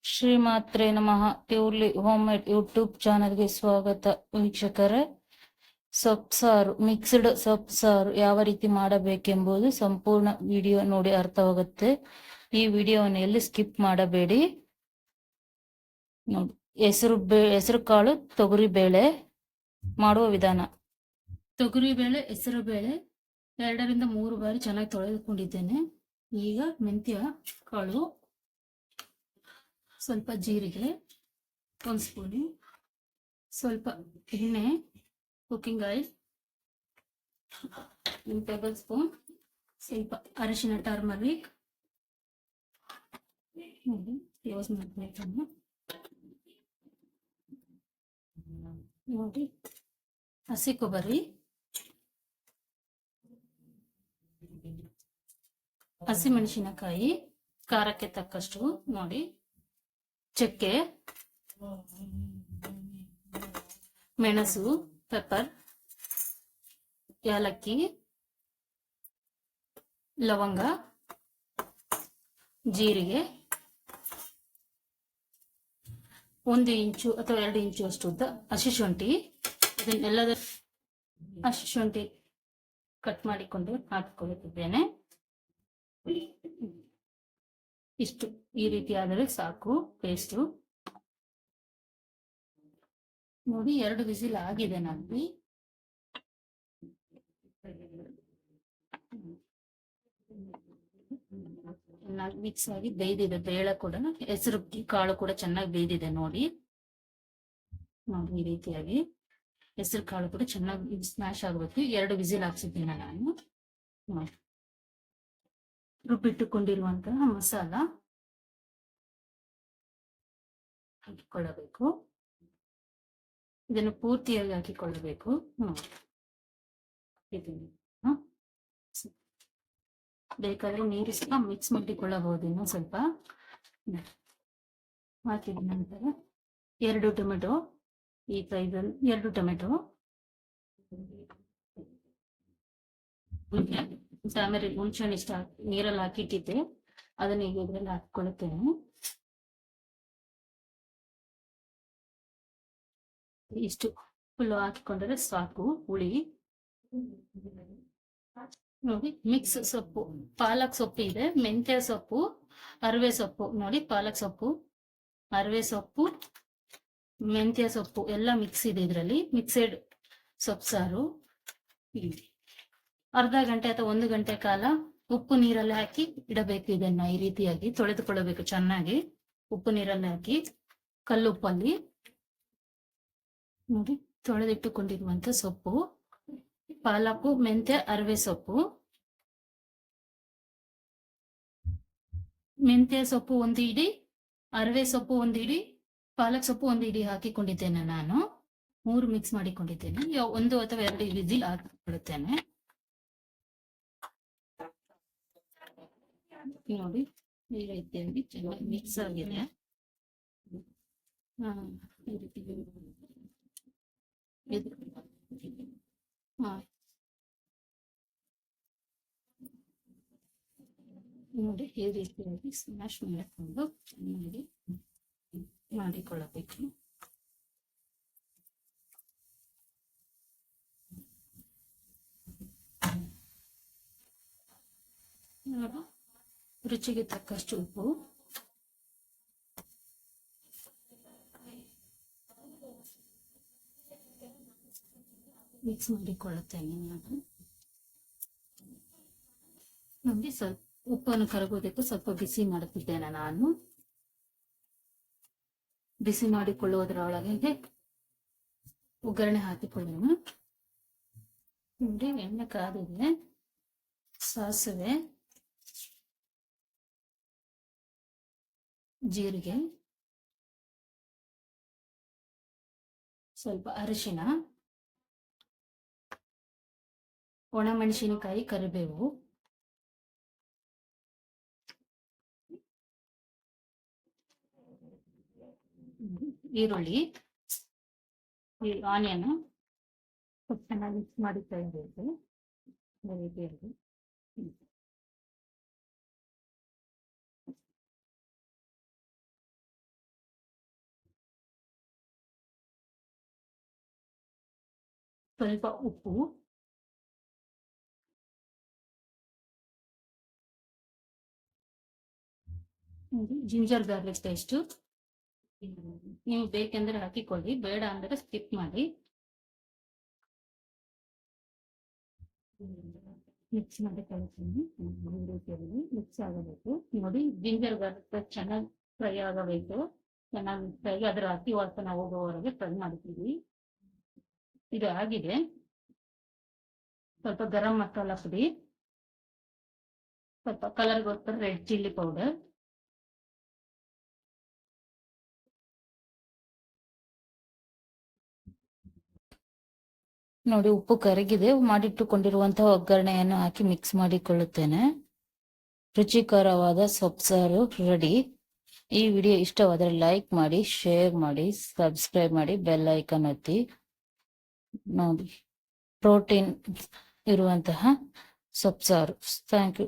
ಶ್ರೀಮಾತ್ರೆ ನಮಃ. Purely home made YouTube ಚಾನಲ್ಗೆ ಸ್ವಾಗತ ವೀಕ್ಷಕರೇ. ಸೊಪ್ಸಾರು, ಮಿಕ್ಸ್ಡ್ ಸೊಪ್ಸಾರು ಯಾವ ರೀತಿ ಮಾಡಬೇಕೆಂಬುದು ಸಂಪೂರ್ಣ ವಿಡಿಯೋ ನೋಡಿ ಅರ್ಥವಾಗುತ್ತೆ. ಈ ವಿಡಿಯೋವನ್ನು ಎಲ್ಲಿ ಸ್ಕಿಪ್ ಮಾಡಬೇಡಿ ನೋಡಿ. ಹೆಸರು ಕಾಳು ತೊಗರಿ ಬೇಳೆ ಮಾಡುವ ವಿಧಾನ. ತೊಗರಿ ಬೇಳೆ, ಹೆಸರು ಬೇಳೆ 2ರಿಂದ 3 ಬಾರಿ ಚೆನ್ನಾಗಿ ತೊಳೆದುಕೊಂಡಿದ್ದೇನೆ. ಈಗ ಮೆಂತ್ಯ ಕಾಳು, ಸ್ವಲ್ಪ ಜೀರಿಗೆ 1 ಸ್ಪೂನು, ಸ್ವಲ್ಪ ಎಣ್ಣೆ, ಕುಕ್ಕಿಂಗ್ ಆಯಿಲ್ 1 ಟೇಬಲ್ ಸ್ಪೂನ್, ಸ್ವಲ್ಪ ಅರಿಶಿನ ಟರ್ಮರಿಕ್ ಯೂಸ್ ಮಾಡಬೇಕು ನೋಡಿ. ಹಸಿ ಕೊಬ್ಬರಿ, ಹಸಿ ಮೆಣಸಿನಕಾಯಿ ಖಾರಕ್ಕೆ ತಕ್ಕಷ್ಟು ನೋಡಿ, ಚಕ್ಕೆ, ಮೆಣಸು, ಪೆಪ್ಪರ್, ಏಲಕ್ಕಿ, ಲವಂಗ, ಜೀರಿಗೆ, 1 ಇಂಚು ಅಥವಾ 2 ಇಂಚು ಅಷ್ಟು ಉದ್ದ ಹಸಿ ಶುಂಠಿ. ಇದನ್ನೆಲ್ಲದ ಹಸಿ ಶುಂಠಿ ಕಟ್ ಮಾಡಿಕೊಂಡು ಹಾಕಿಕೊಳ್ಳುತ್ತಿದ್ದೇನೆ. ಇಷ್ಟು ಈ ರೀತಿ ಆದರೆ ಸಾಕು ಪೇಸ್ಟು ನೋಡಿ. 2 ವಿಸಿಲ್ ಆಗಿದೆ ನನಗೆ. ಚೆನ್ನಾಗಿ ಮಿಕ್ಸ್ ಆಗಿ ಬೇಯ್ದಿದೆ. ಬೇಳೆ ಕೂಡ, ಹೆಸರು ಕಾಳು ಕೂಡ ಚೆನ್ನಾಗಿ ಬೇಯ್ದಿದೆ ನೋಡಿ. ಈ ರೀತಿಯಾಗಿ ಹೆಸರು ಕಾಳು ಕೂಡ ಚೆನ್ನಾಗಿ ಸ್ಮ್ಯಾಶ್ ಆಗಬೇಕು. 2 ವಿಸಿಲ್ ಹಾಕ್ಸಿದ್ದೀನಿ ನಾನು. ರುಬ್ಬಿಟ್ಟುಕೊಂಡಿರುವಂತಹ ಮಸಾಲ ಹಾಕಿಕೊಳ್ಳಬೇಕು. ಇದನ್ನು ಪೂರ್ತಿಯಾಗಿ ಹಾಕಿಕೊಳ್ಳಬೇಕು. ಬೇಕಾದ್ರೆ ನೀರು ಸಹ ಮಿಕ್ಸ್ ಮಾಡಿಕೊಳ್ಳಬಹುದು. ಇನ್ನೂ ಸ್ವಲ್ಪ ಹಾಕಿದ ನಂತರ 2 ಟೊಮೆಟೊ, ಈ ಸೈಜಲ್ಲಿ 2 ಟೊಮೆಟೊ, ಆಮೇಲೆ ಹುಣಸೆಹಣ್ಣು ಇಷ್ಟ ನೀರಲ್ಲಿ ಹಾಕಿಟ್ಟಿದ್ದೆ, ಅದನ್ನ ಈಗ ಇದರಲ್ಲಿ ಹಾಕಿಕೊಳ್ಳುತ್ತೇನೆ. ಇಷ್ಟು ಫುಲ್ ಹಾಕಿಕೊಂಡ್ರೆ ಸಾಕು. ಹುಳಿ ನೋಡಿ. ಮಿಕ್ಸ್ ಸೊಪ್ಪು, ಪಾಲಕ್ ಸೊಪ್ಪು ಇದೆ, ಮೆಂತ್ಯ ಸೊಪ್ಪು, ಅರಿವೆ ಸೊಪ್ಪು ನೋಡಿ. ಪಾಲಕ್ ಸೊಪ್ಪು, ಅರಿವೆ ಸೊಪ್ಪು, ಮೆಂತ್ಯ ಸೊಪ್ಪು ಎಲ್ಲ ಮಿಕ್ಸ್ ಇದೆ ಇದರಲ್ಲಿ. ಮಿಕ್ಸೆಡ್ ಸೊಪ್ಸಾರು. ಅರ್ಧ ಗಂಟೆ ಅಥವಾ 1 ಗಂಟೆ ಕಾಲ ಉಪ್ಪು ನೀರಲ್ಲಿ ಹಾಕಿ ಇಡಬೇಕು. ಇದನ್ನ ಈ ರೀತಿಯಾಗಿ ತೊಳೆದುಕೊಳ್ಳಬೇಕು ಚೆನ್ನಾಗಿ. ಉಪ್ಪು ನೀರಲ್ಲಿ ಹಾಕಿ, ಕಲ್ಲುಪ್ಪಲ್ಲಿ ನೋಡಿ. ತೊಳೆದಿಟ್ಟುಕೊಂಡಿರುವಂತ ಸೊಪ್ಪು, ಪಾಲಕು, ಮೆಂತ್ಯ, ಅರಿವೆ ಸೊಪ್ಪು, ಮೆಂತ್ಯ ಸೊಪ್ಪು 1 ಇಡಿ, ಅರಿವೆ ಸೊಪ್ಪು 1 ಇಡಿ, ಪಾಲಕ್ ಸೊಪ್ಪು 1 ಇಡಿ ಹಾಕಿಕೊಂಡಿದ್ದೇನೆ ನಾನು. 3 ಮಿಕ್ಸ್ ಮಾಡಿಕೊಂಡಿದ್ದೇನೆ. 1 ಅಥವಾ 2 ವಿಸಿಲ್ ಹಾಕಿಕೊಳ್ಳುತ್ತೇನೆ ನೋಡಿ. ಈ ರೀತಿಯಾಗಿ ಚೆನ್ನಾಗಿ ಮಿಕ್ಸ್ ಆಗಿದೆ. ಈ ರೀತಿ ನೋಡಿ. ಈ ರೀತಿಯಾಗಿ ಸ್ಮ್ಯಾಶ್ ಮಾಡಿಕೊಂಡು ಚೆನ್ನಾಗಿ ಮಾಡಿಕೊಳ್ಳಬೇಕು. ರುಚಿಗೆ ತಕ್ಕಷ್ಟು ಉಪ್ಪು, ಮಿಕ್ಸ್ ಮಾಡಿಕೊಳ್ಳುತ್ತೇನೆ ನಾನು ನೋಡಿ. ಸ್ವಲ್ಪ ಉಪ್ಪನ್ನು ಕರಗೋದಕ್ಕೆ ಸ್ವಲ್ಪ ಬಿಸಿ ಮಾಡುತ್ತಿದ್ದೇನೆ ನಾನು. ಬಿಸಿ ಮಾಡಿಕೊಳ್ಳುವುದರೊಳಗೆ ಒಗ್ಗರಣೆ ಹಾಕಿಕೊಳ್ಳೋಣ ನೋಡಿ. ಎಣ್ಣೆ ಕಾದಿದೆ. ಸಾಸಿವೆ, ಜೀರಿಗೆ, ಸ್ವಲ್ಪ ಅರಿಶಿನ, ಒಣಮೆಣಸಿನಕಾಯಿ, ಕರಿಬೇವು, ಈರುಳ್ಳಿ, ಆನಿಯನ್ ಚೆನ್ನಾಗಿ ಮಿಕ್ಸ್ ಮಾಡುತ್ತಾ ಇರಬೇಕು. ಸ್ವಲ್ಪ ಉಪ್ಪು, ಜಿಂಜರ್ ಗಾರ್ಲಿಕ್ ಪೇಸ್ಟ್. ನೀವು ಬೇಕೆಂದ್ರೆ ಹಾಕಿಕೊಳ್ಳಿ, ಬೇಡ ಅಂದ್ರೆ ಸ್ಕಿಪ್ ಮಾಡಿ. ಮಿಕ್ಸ್ ಮಾಡಿ ಕಳಿಸ್ತೀನಿ. ಈ ರೀತಿಯಲ್ಲಿ ಮಿಕ್ಸ್ ಆಗಬೇಕು ನೋಡಿ. ಜಿಂಜರ್ ಗಾರ್ಲಿಕ್ ಚೆನ್ನಾಗಿ ಫ್ರೈ ಆಗಬೇಕು. ಚೆನ್ನಾಗಿ ಫ್ರೈ ಅದರ ಹಸಿ ವಾಸನೆ ಹೋಗುವವರೆಗೆ ಫ್ರೈ ಮಾಡ್ತೀವಿ. ಇದು ಆಗಿದೆ. ಸ್ವಲ್ಪ ಗರಂ ಮಸಾಲಾ ಪುಡಿ, ಸ್ವಲ್ಪ ಕಲರ್ಗೋಸ್ಕರ ರೆಡ್ ಚಿಲ್ಲಿ ಪೌಡರ್, ನೋಡಿ ಉಪ್ಪು ಕರಗಿದೆ. ಮಾಡಿಟ್ಟುಕೊಂಡಿರುವಂತಹ ಒಗ್ಗರಣೆಯನ್ನು ಹಾಕಿ ಮಿಕ್ಸ್ ಮಾಡಿಕೊಳ್ಳುತ್ತೇನೆ. ರುಚಿಕರವಾದ ಸೊಪ್ಸಾರು ರೆಡಿ. ಈ ವಿಡಿಯೋ ಇಷ್ಟವಾದರೆ ಲೈಕ್ ಮಾಡಿ, ಶೇರ್ ಮಾಡಿ, ಸಬ್ಸ್ಕ್ರೈಬ್ ಮಾಡಿ, ಬೆಲ್ ಐಕಾನ್ ಒತ್ತಿ. ನೋಡಿ ಪ್ರೋಟೀನ್ ಇರುವಂತಹ ಸೊಪ್ಸಾರು. Thank you.